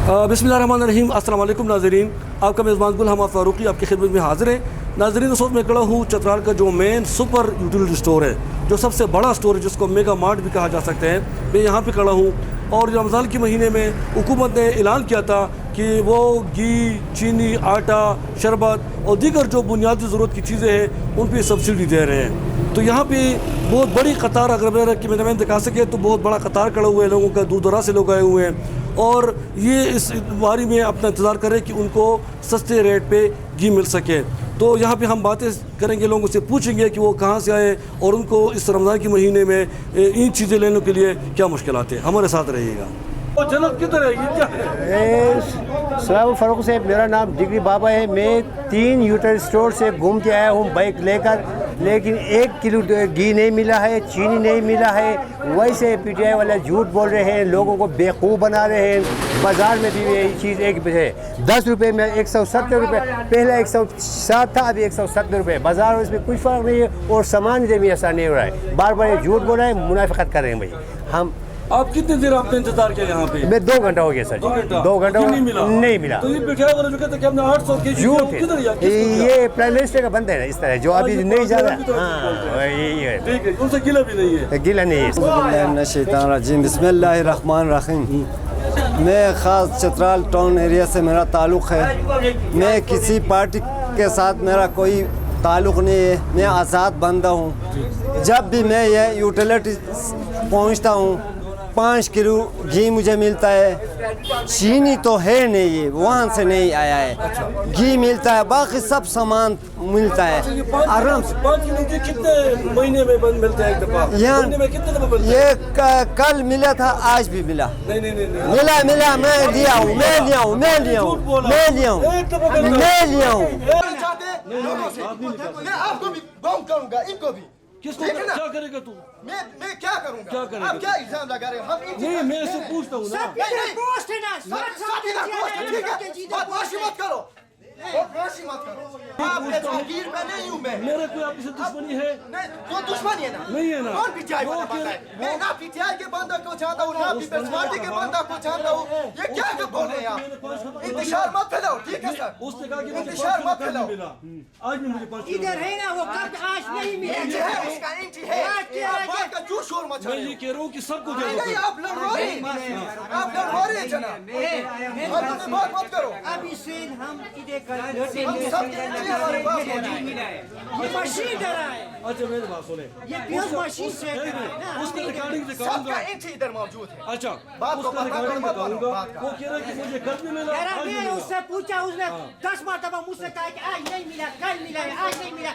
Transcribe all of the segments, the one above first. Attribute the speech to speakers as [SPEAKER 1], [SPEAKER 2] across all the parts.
[SPEAKER 1] बिस्मिल्लाहिर्रहमानिर्रहीम। अस्सलाम वालेकुम नाज़रीन, आपका मेज़बान गुल हमा फ़ारूकी आपकी खिदमत में हाज़िर है। नाज़रीन, इस वक्त मैं खड़ा हूँ चतराल का जो मेन सुपर यूटिलिटी स्टोर है, जो सबसे बड़ा स्टोर है, जिसको मेगा मार्ट भी कहा जा सकता है। मैं यहाँ पे खड़ा हूँ और रमज़ान के महीने में हुकूमत ने ऐलान किया था कि वो घी, चीनी, आटा, शरबत और दीगर जो बुनियादी ज़रूरत की चीज़ें हैं उन पर सब्सिडी दे रहे हैं। तो यहाँ पे बहुत बड़ी कतार, अगर मैं दिखा सके तो बहुत बड़ा कतार खड़ा हुआ है, लोगों का दूर दराज से लोग आए हुए हैं और ये इस बारी में अपना इंतज़ार करें कि उनको सस्ते रेट पे घी मिल सके। तो यहाँ पे हम बातें करेंगे, लोगों से पूछेंगे कि वो कहाँ से आए और उनको इस रमज़ान के महीने में इन चीज़ें लेने के लिए क्या मुश्किलात हैं। हमारे साथ रहिएगा। और जनाब किधर है, ये क्या है?
[SPEAKER 2] सलाम फारूक साहब, मेरा नाम डिग्री बाबा है। मैं 3 यूटिलिटी स्टोर से घूम के आया हूँ बाइक लेकर, लेकिन 1 किलो घी नहीं मिला है, चीनी नहीं मिला है। वैसे पीटीआई वाले झूठ बोल रहे हैं, लोगों को बेवकूफ़ बना रहे हैं। बाज़ार में भी यही चीज़ एक है, 10 रुपये में 170 रुपये, पहले 160 था, अभी 170 रुपये। बाज़ार में इसमें कुछ फ़र्क नहीं है और सामान में ऐसा नहीं हो रहा है। बार बार झूठ बोल रहे हैं, मुनाफिकत कर रहे हैं भाई। हम
[SPEAKER 1] आप कितनी देर आपने इंतजार किया यहाँ पे?
[SPEAKER 2] मैं 2 घंटा हो गया सर। 2 घंटा नहीं मिला।
[SPEAKER 1] तो ये पिठाई वाला जो कहते हैं कि हमने 800 केजी
[SPEAKER 2] झूठ
[SPEAKER 1] किधर गया?
[SPEAKER 2] ये प्राइम मिनिस्टर का बंद है ना, इस तरह जो अभी नहीं जा रहा। हाँ यही है,
[SPEAKER 1] ठीक है, उनसे गिला भी नहीं है।
[SPEAKER 2] गिला नहीं है।
[SPEAKER 3] बिस्मिल्लाहिर्रहमानिर्रहीम। मैं ख़ास चतराल टाउन एरिया से मेरा ताल्लुक़ है। मैं किसी पार्टी के साथ मेरा कोई ताल्लुक़ नहीं है, मैं आज़ाद बंदा हूँ। जब भी मैं ये यूटिलिटी पहुँचता हूँ 5 किलो घी मुझे मिलता है। चीनी तो है नहीं, है वहाँ से नहीं आया है। घी मिलता है, बाकी सब सामान मिलता है आराम से।
[SPEAKER 1] 5 किलो घी कितने महीने में बंद मिलता है? एक दफ़ा महीने में कितने दफ़ा मिलता है?
[SPEAKER 3] ये कल मिला था, आज भी मिला।
[SPEAKER 1] नहीं।
[SPEAKER 3] मिला मैं लिया हूँ।
[SPEAKER 4] मैं आपको भी बम करूंगा, इनको भी।
[SPEAKER 1] किसको क्या करेगा तू?
[SPEAKER 4] मैं क्या करूंगा?
[SPEAKER 1] क्या करेगा?
[SPEAKER 4] आप क्या इल्जाम लगा रहे हो? हम
[SPEAKER 1] नहीं, मैं इससे पूछता हूँ ना।
[SPEAKER 4] ठीक है, बदमाशी मत करो, बदमाशी मत करो। आप जागीर में नहीं हूँ मैं।
[SPEAKER 1] मेरे कोई आपसे दुश्मनी है?
[SPEAKER 4] नहीं, तो दुश्मनी है ना?
[SPEAKER 1] नहीं है ना।
[SPEAKER 4] कौन पीटीआई वाला बंदा है? मैं ना पीटीआई के बंदा को जानता हूँ, ना पीपल्स पार्टी के बंदा को जानता हूँ। ये क्या बोल रहे हैं आप? इंतशार मत फैलाओ, ठीक है सर?
[SPEAKER 1] उसने कहा कि मुझे
[SPEAKER 4] इंतशार मत फैलाओ।
[SPEAKER 1] आज भी मुझे 5 किलो
[SPEAKER 5] इधर है ना, वो कब आज नहीं मिला।
[SPEAKER 4] इंची है, उसका इंची है। आप बात का क्यों शोर मचा
[SPEAKER 1] मैं
[SPEAKER 4] रहे
[SPEAKER 1] ये
[SPEAKER 4] हो?
[SPEAKER 1] कह रहा हूँ कि सबको दे दो।
[SPEAKER 4] नहीं, आप लड़ रहे हैं, आप लड़ रहे हैं जनाब। आप मुझे बात मत करो।
[SPEAKER 5] अब इससे हम इधर कर
[SPEAKER 4] हम सब इंची हमारे पास होना है।
[SPEAKER 5] ये मशीन डरा है,
[SPEAKER 1] अच्छा मेरी बात सुने,
[SPEAKER 5] ये प्योर मशीन से ना।
[SPEAKER 1] उसका रिकॉर्डिंग
[SPEAKER 4] सबका
[SPEAKER 1] दिखाऊंगा।
[SPEAKER 4] इंची इधर मौजूद है।
[SPEAKER 1] अच्छा,
[SPEAKER 4] बात को
[SPEAKER 1] उसका
[SPEAKER 4] पता करो,
[SPEAKER 1] रिकॉर्डिंग
[SPEAKER 4] मत बोलो
[SPEAKER 1] दिखाऊंगा।
[SPEAKER 4] बात का।
[SPEAKER 1] वो कह रहा है कि मुझे कल भी मिला,
[SPEAKER 5] यार
[SPEAKER 1] आज भी
[SPEAKER 5] मैं
[SPEAKER 1] मिला।
[SPEAKER 5] उससे पूछा, उसने 10 मरतबा मुझसे कहा कि आज नहीं मिला, कल मिला है, आज नहीं मिला।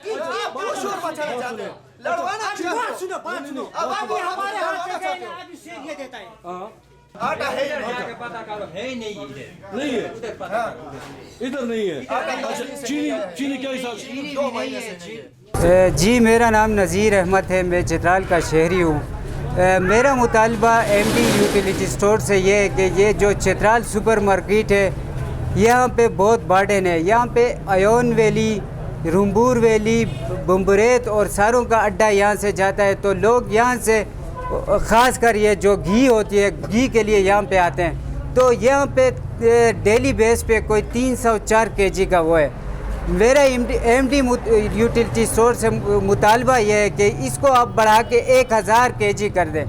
[SPEAKER 4] क्यों शोर मचाना चाहते हो? लड़वाना
[SPEAKER 5] बात
[SPEAKER 4] चाहते
[SPEAKER 5] सुनो, बात सुनो।
[SPEAKER 4] अब आप
[SPEAKER 5] अभी हमारे हाथ से
[SPEAKER 4] लड़वाना
[SPEAKER 5] गए ना, अभी शेर ये देता है।
[SPEAKER 1] हाँ,
[SPEAKER 4] हो? आटा है या नहीं?
[SPEAKER 1] नहीं है, इधर नहीं है। अच्छा, चीनी क्या हिसाब से?
[SPEAKER 4] 2 महीने से चाहिए।
[SPEAKER 6] जी, मेरा नाम नज़ीर अहमद है, मैं चतराल का शहरी हूँ। मेरा मुतालबा एमडी यूटिलिटी स्टोर से ये है कि ये जो चतराल सुपर मार्केट है, यहाँ पे बहुत बार्डन है। यहाँ पे अयोन वैली, रुम्बूर वैली, बुम्बरेत और सारों का अड्डा यहाँ से जाता है। तो लोग यहाँ से ख़ास कर ये जो घी होती है, घी के लिए यहाँ पे आते हैं। तो यहाँ पे डेली बेस पे कोई 304 केजी का वो है। मेरा एमडी यूटिलिटी स्टोर से मुतालबा ये है कि इसको आप बढ़ा के 1000 केजी कर दें,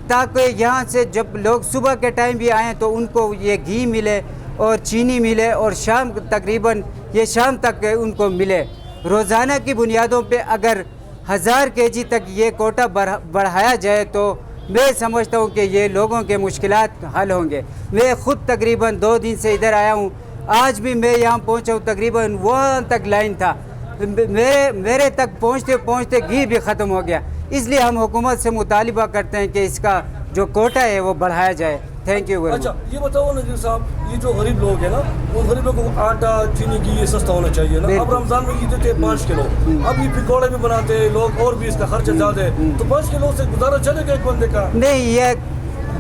[SPEAKER 6] ताकि यहाँ से जब लोग सुबह के टाइम भी आएँ तो उनको ये घी मिले और चीनी मिले और शाम तकरीबन ये शाम तक उनको मिले। रोज़ाना की बुनियादों पे अगर 1000 केजी तक ये कोटा बढ़ाया जाए तो मैं समझता हूँ कि ये लोगों के मुश्किलात हल होंगे। मैं ख़ुद तकरीबन 2 दिन से इधर आया हूँ, आज भी मैं यहाँ पहुँचा हूँ, तकरीबन वहाँ तक लाइन था। मेरे तक पहुँचते घी भी ख़त्म हो गया। इसलिए हम हुकूमत से मुतालिबा करते हैं कि इसका जो कोटा है वो बढ़ाया जाए। Thank you very much.
[SPEAKER 1] अच्छा, ये बताओ नज़ीर साहब, ये जो गरीब लोग हैं ना, वो गरीब लोगों को आटा, चीनी की ये सस्ता होना चाहिए ना। अब रमज़ान में ये देते हैं 5 किलो, अब ये पकौड़े भी बनाते हैं लोग और भी इसका खर्चा ज़्यादा है, तो 5 किलो से गुजारा चलेगा एक बंदे का?
[SPEAKER 6] नहीं, ये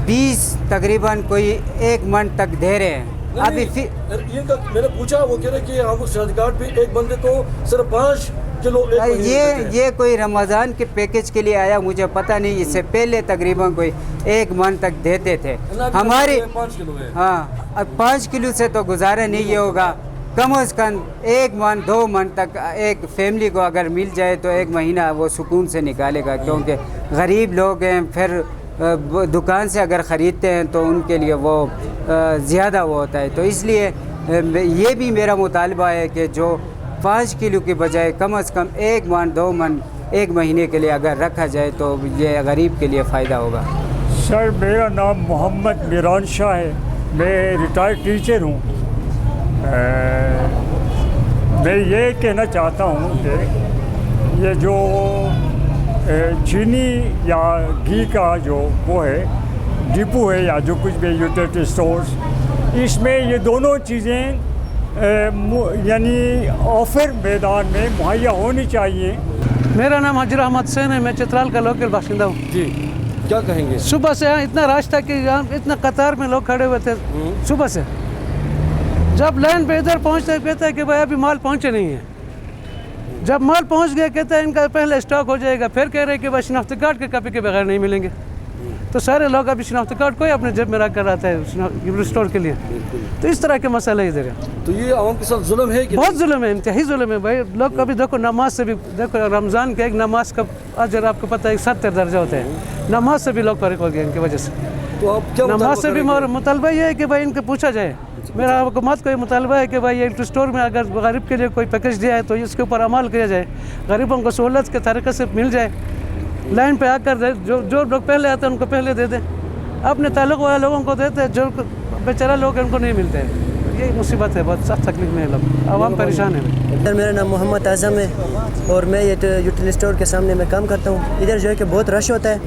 [SPEAKER 6] 20 तकरीबन कोई 1 मन तक दे रहे हैं अभी।
[SPEAKER 1] मैंने पूछा, वो कह रहे कि हम उस शादी कार्ड पे एक बंदे को सिर्फ 5 किलो एक महीने देते हैं।
[SPEAKER 6] ये कोई रमज़ान के पैकेज के लिए आया, मुझे पता नहीं, इससे पहले तकरीबन कोई 1 मन तक देते थे हमारे।
[SPEAKER 1] 5 किलो है।
[SPEAKER 6] हाँ, अब 5 किलो से तो गुजारा नहीं होगा, कम अज़ कम 1 मन 2 मन तक एक फैमिली को अगर मिल जाए तो 1 महीना वो सुकून से निकालेगा, क्योंकि गरीब लोग हैं, फिर दुकान से अगर ख़रीदते हैं तो उनके लिए वो ज़्यादा वो होता है। तो इसलिए ये भी मेरा मुतालबा है कि जो 5 किलो की बजाय कम अज़ कम 1 मन 2 मन 1 महीने के लिए अगर रखा जाए तो ये गरीब के लिए फ़ायदा होगा।
[SPEAKER 7] सर मेरा नाम मोहम्मद मीरान शाह है, मैं रिटायर्ड टीचर हूँ। मैं ये कहना चाहता हूँ कि ये जो चीनी या घी का जो वो है डिपो है या जो कुछ भी यूटिलिटी स्टोर्स, इसमें ये दोनों चीज़ें यानी ऑफर मैदान में मुहैया होनी चाहिए।
[SPEAKER 8] मेरा नाम हजर अहमद हुसैन है, मैं चित्राल का लोकल बाशिंदा हूँ।
[SPEAKER 1] जी, क्या कहेंगे?
[SPEAKER 8] सुबह से यहाँ इतना रश था कि यहाँ इतना कतार में लोग खड़े हुए थे सुबह से। जब लाइन पे इधर पहुँचते कहता है कि भाई अभी माल पहुँचे नहीं है। जब माल पहुँच गया कहता है इनका पहले स्टॉक हो जाएगा, फिर कह रहे हैं कि भाई शनाख्ती कार्ड के कॉपी के बगैर नहीं मिलेंगे। तो सारे लोग अभी शनाख्ती कार्ड को ही अपने जेब में रख कर आता है स्टोर के लिए। तो इस तरह के मसले इधर है।
[SPEAKER 1] तो ये आवाम के साथ जुल्म है कि
[SPEAKER 8] बहुत जुल्म है, इंतहाई जुल्म है भाई। लोग कभी देखो नमाज से भी देखो, रमज़ान के एक नमाज का अजर आपको पता है 70 दर्जा होता है, नमाज से भी लोग फर्क हो गए इनकी वजह से।
[SPEAKER 1] तो आप क्या
[SPEAKER 8] नमाज से भी मुतालबा ये है कि भाई इनके पूछा जाए। मेरा हुकूमत को ये मुतालबा है कि भाई ये स्टोर में अगर गरीब के लिए कोई पैकेज दिया है तो इसके ऊपर अमल किया जाए, गरीबों को सहूलत के तरीके से मिल जाए। लाइन पे आकर जो लोग पहले आते हैं उनको पहले दे दें, अपने ताल्लुक़ वाले लोगों को देते हैं, जो बेचारा लोग हैं उनको नहीं मिलते हैं। यही मुसीबत है, बहुत सख्त तकलीफ में है लोग, आवाम परेशान है।
[SPEAKER 9] सर मेरा नाम मोहम्मद आज़म है और मैं ये यूटिलिटी स्टोर के सामने मैं काम करता हूँ। इधर जो है कि बहुत रश होता है,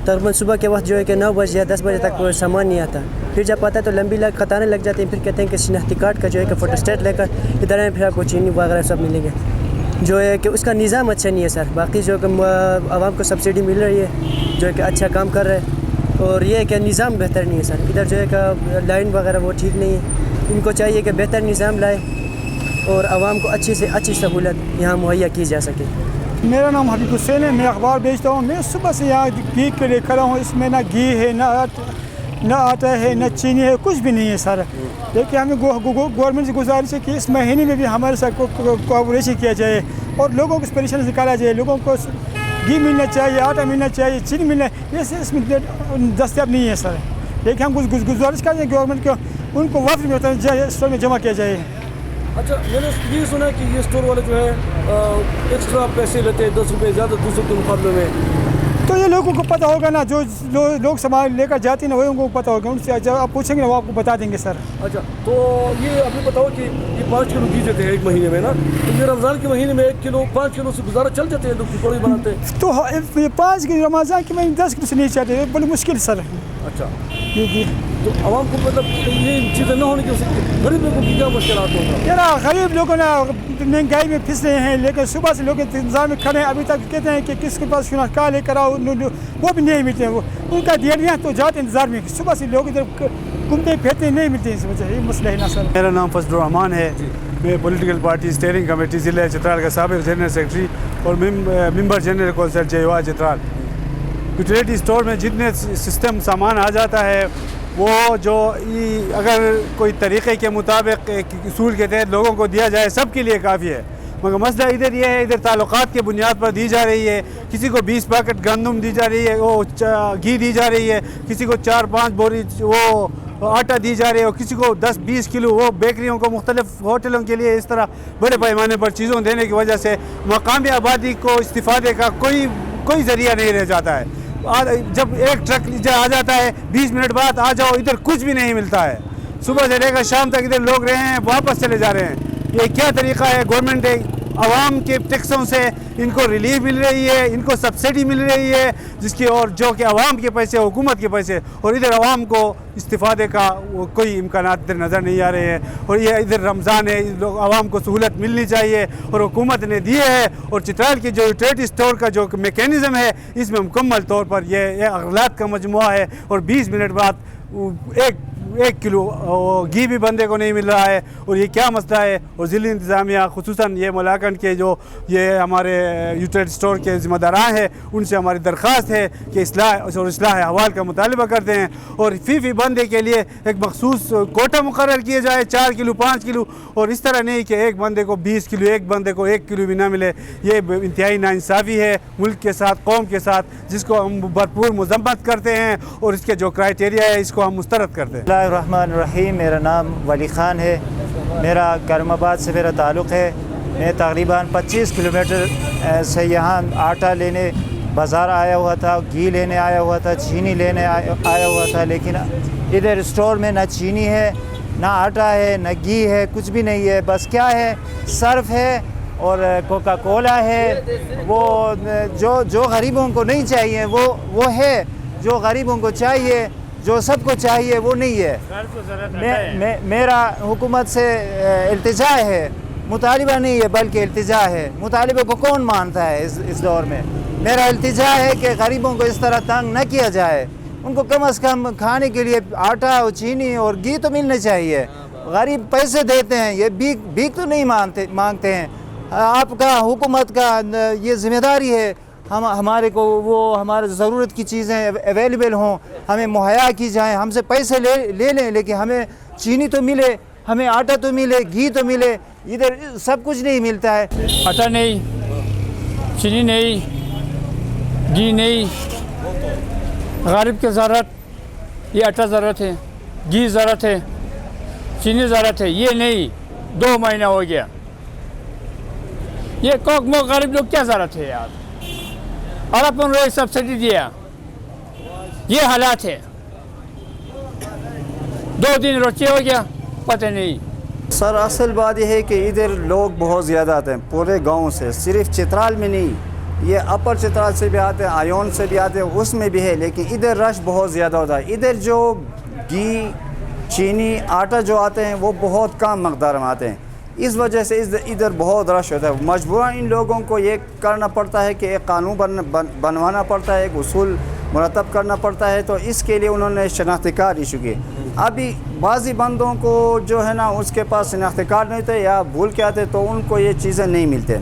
[SPEAKER 9] तकरीबन सुबह के वक्त जो है कि 9 बजे या 10 बजे तक कोई सामान नहीं आता। फिर जब आता है तो लंबी कतारें लग जाती हैं, फिर कहते हैं कि शनाख्ती कार्ड का जो है कि फोटोस्टेट लेकर इधर आए, फिर आपको चीनी वगैरह सब मिलेंगे। जो है कि उसका निज़ाम अच्छा नहीं है सर। बाकी जो कि आवाम को सब्सिडी मिल रही है, जो है कि अच्छा काम कर रहा है, और ये है कि निज़ाम बेहतर नहीं है सर। इधर जो है कि लाइन वगैरह वो ठीक नहीं है। इनको चाहिए कि बेहतर निज़ाम लाए और आवाम को अच्छी से अच्छी सहूलत यहाँ मुहैया की जा सके।
[SPEAKER 7] मेरा नाम हबीब हुसैन है, मैं अखबार बेचता हूँ। मैं सुबह से यहाँ घी के लिए खड़ा हूँ। इसमें ना घी है, ना आटा है, ना चीनी है, कुछ भी नहीं है सर। लेकिन हमें गवर्नमेंट से गुजारिश है कि इस महीने में भी हमारे साथ कोऑपरेशन किया जाए और लोगों को इस परेशानी से निकाला जाए। लोगों को घी मिलना चाहिए, आटा मिलना चाहिए, चीनी मिलना, ये इसमें दस्तियाब नहीं है सर। लेकिन हम कुछ गुजारिश करें गवर्नमेंट को, उनको वक्त में स्टोर में जमा किया जाए।
[SPEAKER 1] अच्छा, मैंने ये सुना है कि ये स्टोर वाले जो है एक्स्ट्रा पैसे लेते हैं, 10 रुपये ज़्यादा दूसरों के मुकाबले में।
[SPEAKER 7] तो ये लोगों को पता होगा ना, जो लोग सामान लेकर जाते हैं ना, वही उनको पता होगा। उनसे जब आप पूछेंगे ना वो आपको बता देंगे सर।
[SPEAKER 1] अच्छा, तो ये अभी बताओ कि ये 5 किलो घी देते हैं 1 महीने में ना, तो ये रमज़ान के महीने में 1 किलो 5 किलो से गुजारा चल जाते हैं, लोग पकौड़े बनाते हैं।
[SPEAKER 7] तो 5 किलो रमज़ान के महीने 10 किलो से नहीं चाहते, बड़ी मुश्किल सर।
[SPEAKER 1] अच्छा,
[SPEAKER 7] जी।
[SPEAKER 1] तो आवाम को मतलब ये चीज़ें न होने की वजह से गरीब लोगों की क्या मुश्किलात होगा?
[SPEAKER 7] यार गरीब लोगों ना महंगाई में फिंस रहे हैं, लेकिन सुबह से लोग इंतजार में खड़े हैं। अभी तक कहते हैं कि किसके पास शनाख्ती लेकर आओ, वो भी नहीं मिलते हैं। वो उनका दिहाड़ियाँ तो जाते इंतजार में, सुबह से लोग इधर घूमते फिरते नहीं मिलते हैं। इस वजह से ये मसला है ना सर।
[SPEAKER 10] मेरा नाम फजलुर रहमान है, मैं पॉलिटिकल पार्टी स्टीयरिंग कमेटी ज़िला चित्राल का साबिक़ जनरल सेक्रेटरी और मेंबर जनरल कौंसिल जयवा चित्राल। यूटिलिटी स्टोर में जितने सिस्टम सामान आ जाता है वो जो अगर कोई तरीक़े के मुताबिक एक उसूल के तहत लोगों को दिया जाए, सबके लिए काफ़ी है। मगर मसला इधर ये है, इधर ताल्लुकात के बुनियाद पर दी जा रही है। किसी को 20 पैकेट गंदम दी जा रही है, वो घी दी जा रही है, किसी को 4-5 बोरी वो आटा दी जा रही है, और किसी को 10-20 किलो वो बेकरियों को, मुख्तलिफ होटलों के लिए इस तरह बड़े पैमाने पर चीज़ों देने की वजह से मकामी आबादी को इस्तिफ़ादे का कोई ज़रिया नहीं रह जाता है। जब एक ट्रक आ जाता है 20 मिनट बाद आ जाओ, इधर कुछ भी नहीं मिलता है। सुबह से लेकर शाम तक इधर लोग रहे हैं, वापस चले जा रहे हैं। ये क्या तरीक़ा है? गवर्नमेंट आवाम के टैक्सों से इनको रिलीफ मिल रही है, इनको सब्सिडी मिल रही है, जिसकी और जो कि आवाम के पैसे, हुकूमत के पैसे, और इधर आवाम को इस्तिफ़ादे का वो कोई इम्कानात इधर नज़र नहीं आ रहे हैं। और ये इधर रमज़ान है, लोग आवाम को सहूलत मिलनी चाहिए और हुकूमत ने दिए है। और चित्राल की जो यूटिलिटी स्टोर का जो मेकेनिज़म है, इसमें मुकम्मल तौर पर ये अगलात का मजमुआ है। और 20 मिनट बाद एक 1 किलो घी भी बंदे को नहीं मिल रहा है। और ये क्या मसला है। और ज़िली इंतज़ामिया खुसूसन ये मलाकंड के जो ये हमारे यूटिलिटी स्टोर के ज़िम्मेदारान हैं उनसे हमारी दरख्वास्त है कि इस्लाह अहवाल का मुतालबा करते हैं और फी बंदे के लिए एक मखसूस कोटा मुकर्रर किए जाए 4 किलो 5 किलो, और इस तरह नहीं कि एक बंदे को 20 किलो, एक बंदे को 1 किलो भी ना मिले। ये इंतहाई नाइंसाफ़ी है मुल्क के साथ, कौम के साथ, जिसको हम भरपूर मजम्मत करते हैं और इसके जो क्राइटेरिया है इसको हम मुस्तरद करते हैं।
[SPEAKER 11] बिस्मिल्लाहिर्रहमानिर्रहीम। मेरा नाम वली ख़ान है, मेरा करमाबाद से मेरा ताल्लुक़ है। मैं तकरीबन 25 किलोमीटर से यहाँ आटा लेने बाज़ार आया हुआ था, घी लेने आया हुआ था, चीनी लेने आया हुआ था, लेकिन इधर स्टोर में ना चीनी है, ना आटा है, ना घी है, कुछ भी नहीं है। बस क्या है, सर्फ है और कोका कोला है। वो जो गरीबों को नहीं चाहिए वो है, जो गरीबों को चाहिए, जो सबको चाहिए वो नहीं है। मेरा हुकूमत से इल्तिजा है, मुतालिबा नहीं है बल्कि इल्तिजा है। मुतालिबे को कौन मानता है इस दौर में। मेरा इल्तिजा है कि गरीबों को इस तरह तंग न किया जाए, उनको कम अज़ कम खाने के लिए आटा और चीनी और घी तो मिलना चाहिए। गरीब पैसे देते हैं, ये भीख तो नहीं मांगते हैं। आपका हुकूमत का ये ज़िम्मेदारी है हमारे को वो हमारे ज़रूरत की चीज़ें अवेलेबल हों, हमें मुहैया की जाएँ। हमसे पैसे ले लें लेकिन हमें चीनी तो मिले, हमें आटा तो मिले, घी तो मिले। इधर सब कुछ नहीं मिलता है।
[SPEAKER 12] आटा नहीं, चीनी नहीं, घी नहीं। गरीब की ज़रूरत ये आटा ज़रूरत है, घी ज़रूरत है, चीनी ज़रूरत है, ये नहीं। 2 महीना हो गया, ये कोक मो गरीब लोग क्या ज़रूरत है यार। और अपन रोज सब्सिडी दिया, ये हालात है। 2 दिन रोचे हो गया, पता नहीं।
[SPEAKER 3] सर असल बात यह है कि इधर लोग बहुत ज़्यादा आते हैं पूरे गांव से, सिर्फ चित्राल में नहीं, ये अपर चित्राल से भी आते हैं, आयोन से भी आते हैं, उसमें भी है, लेकिन इधर रश बहुत ज़्यादा होता है। इधर जो घी, चीनी, आटा जो आते हैं वो बहुत कम मकदार में आते हैं, इस वजह से इधर बहुत रश होता है। मजबूरन इन लोगों को ये करना पड़ता है कि एक कानून बनवाना पड़ता है, एक उसूल मुरतब करना पड़ता है, तो इसके लिए उन्होंने शनाख्ती कार्ड इशू किए। अभी बाज़ी बंदों को जो है ना उसके पास शनाख्ती कार्ड नहीं होते या भूल के आते, तो उनको ये चीज़ें नहीं मिलते।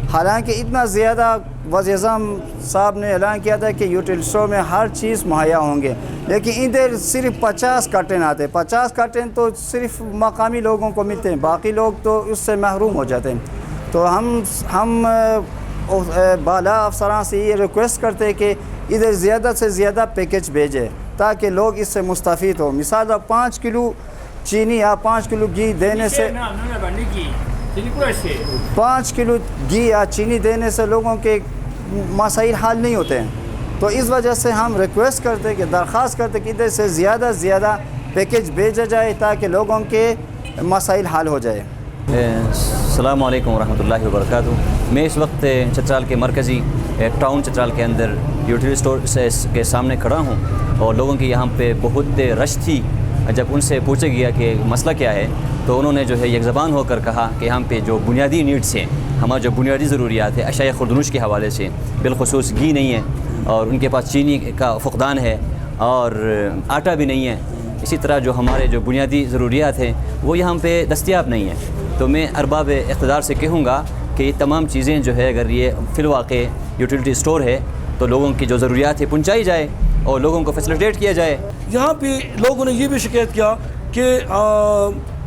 [SPEAKER 3] हालांकि इतना ज़्यादा वज़ीर-ए-आज़म साहब ने ऐलान किया था कि यूटिलिटी स्टोर में हर चीज़ मुहैया होंगे, लेकिन इधर सिर्फ 50 कार्टन आते। 50 कार्टन तो सिर्फ मकामी लोगों को मिलते हैं, बाकी लोग तो उससे महरूम हो जाते हैं। तो हम बाला अफसरान से ये रिक्वेस्ट करते हैं कि इधर ज़्यादा से ज़्यादा पैकेज भेजें ताकि लोग इससे मुस्तफ़ीद हो। मिसाल 5 किलो चीनी या 5 किलो घी देने से 5 किलो घी या चीनी देने से लोगों के मसाइल हल नहीं होते हैं। तो इस वजह से हम रिक्वेस्ट करते हैं कि दरख्वास्त करते कि इधर से ज़्यादा पैकेज भेजा जाए ताकि लोगों के मसाइल हल हो जाए।
[SPEAKER 13] अस्सलामु अलैकुम वरहमतुल्लाहि वबरकातुहू। मैं इस वक्त चतराल के मरकज़ी टाउन चतराल के अंदर यूटिलिटी स्टोर के सामने खड़ा हूँ और लोगों की यहाँ पे बहुत रश थी। जब उनसे पूछा गया कि मसला क्या है तो उन्होंने जो है एक ज़बान होकर कहा कि यहाँ पे जो बुनियादी नीड्स हैं, हमारे जो बुनियादी ज़रूरियात है अशाया खुर्दनुश के हवाले से बिलखुसूस घी नहीं है और उनके पास चीनी का फुकदान है और आटा भी नहीं है। इसी तरह जो हमारे जो बुनियादी ज़रूरियात हैं वो यहाँ पे दस्तयाब नहीं है। तो मैं अरबाब इक़्तिदार से कहूँगा कि ये तमाम चीज़ें जो है अगर ये फ़िलवाक़े यूटिलिटी स्टोर है तो लोगों की जो ज़रूरियात है पहुँचाई जाए और लोगों को फैसिलिटेट किया जाए।
[SPEAKER 1] यहाँ पे लोगों ने ये भी शिकायत किया कि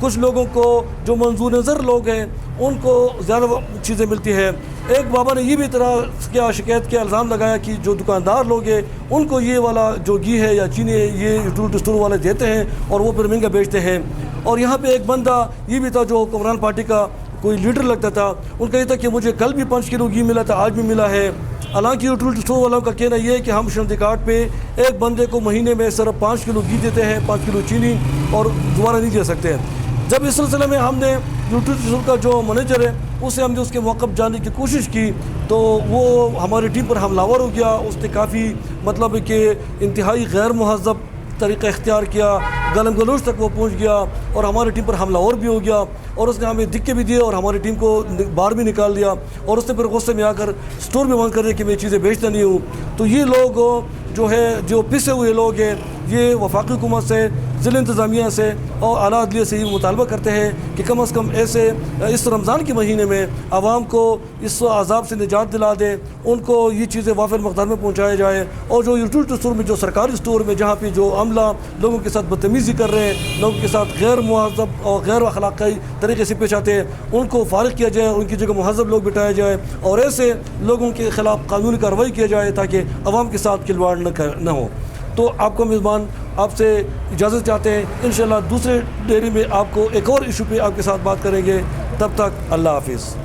[SPEAKER 1] कुछ लोगों को जो मंजूर नज़र लोग हैं उनको ज़्यादा चीज़ें मिलती है। एक बाबा ने ये भी तरह क्या शिकायत किया, इल्ज़ाम लगाया कि जो दुकानदार लोग हैं उनको ये वाला जो घी है या चीनी है ये यूटिलिटी स्टोर वाले देते हैं और वो फिर महंगा बेचते हैं। और यहाँ पे एक बंदा ये भी था जो हुक्मरान पार्टी का कोई लीडर लगता था, उनका ये था कि मुझे कल भी 5 किलो घी मिला था, आज भी मिला है। हालांकि यूटिलिटी स्टोर वालों का कहना ये है कि हम शनाख्ती कार्ड पे एक बंदे को महीने में सिर्फ 5 किलो घी देते हैं, 5 किलो चीनी और दोबारा नहीं दे सकते हैं। जब इस सिलसिले में हमने यूटिलिटी स्टोर का जो मैनेजर है उससे हमने उसके मौक़िफ़ जानने की कोशिश की तो वो हमारी टीम पर हमलावर हो गया। उसने काफ़ी मतलब कि इंतहाई गैर मुहज़्ज़ब तरीक़ा इख्तियार किया, गलम गलोच तक वो पहुंच गया और हमारी टीम पर हमला और भी हो गया और उसने हमें धिक्के भी दिए और हमारी टीम को बाहर भी निकाल दिया और उसने फिर गुस्से में आकर स्टोर भी बंद कर दिया कि मैं चीज़ें बेचता नहीं हूँ। तो ये लोग जो है जो पिसे हुए लोग हैं یہ وفاقی حکومت سے، ضلع انتظامیہ سے اور اعلیٰ عدلیہ سے یہ مطالبہ کرتے ہیں کہ کم از کم ایسے اس رمضان کے مہینے میں عوام کو اس عذاب سے نجات دلا دے، ان کو یہ چیزیں وافر مقدار میں پہنچایا جائے، اور جو یوٹیلیٹی اسٹور میں، جو سرکاری اسٹور میں جہاں پہ جو عملہ لوگوں کے ساتھ بدتمیزی کر رہے ہیں، لوگوں کے ساتھ غیر مہذب اور غیر اخلاقی طریقے سے پیش آتے ہیں، ان کو فارغ کیا جائے، ان کی جگہ مہذب لوگ بٹھایا جائے اور ایسے لوگوں کے خلاف قانونی کارروائی کیا جائے تاکہ عوام کے ساتھ کھلواڑ نہ ہو۔ تو آپ کو میزبان آپ سے اجازت چاہتے ہیں، انشاءاللہ دوسرے ڈیری میں آپ کو ایک اور ایشو پہ آپ کے ساتھ بات کریں گے، تب تک اللہ حافظ۔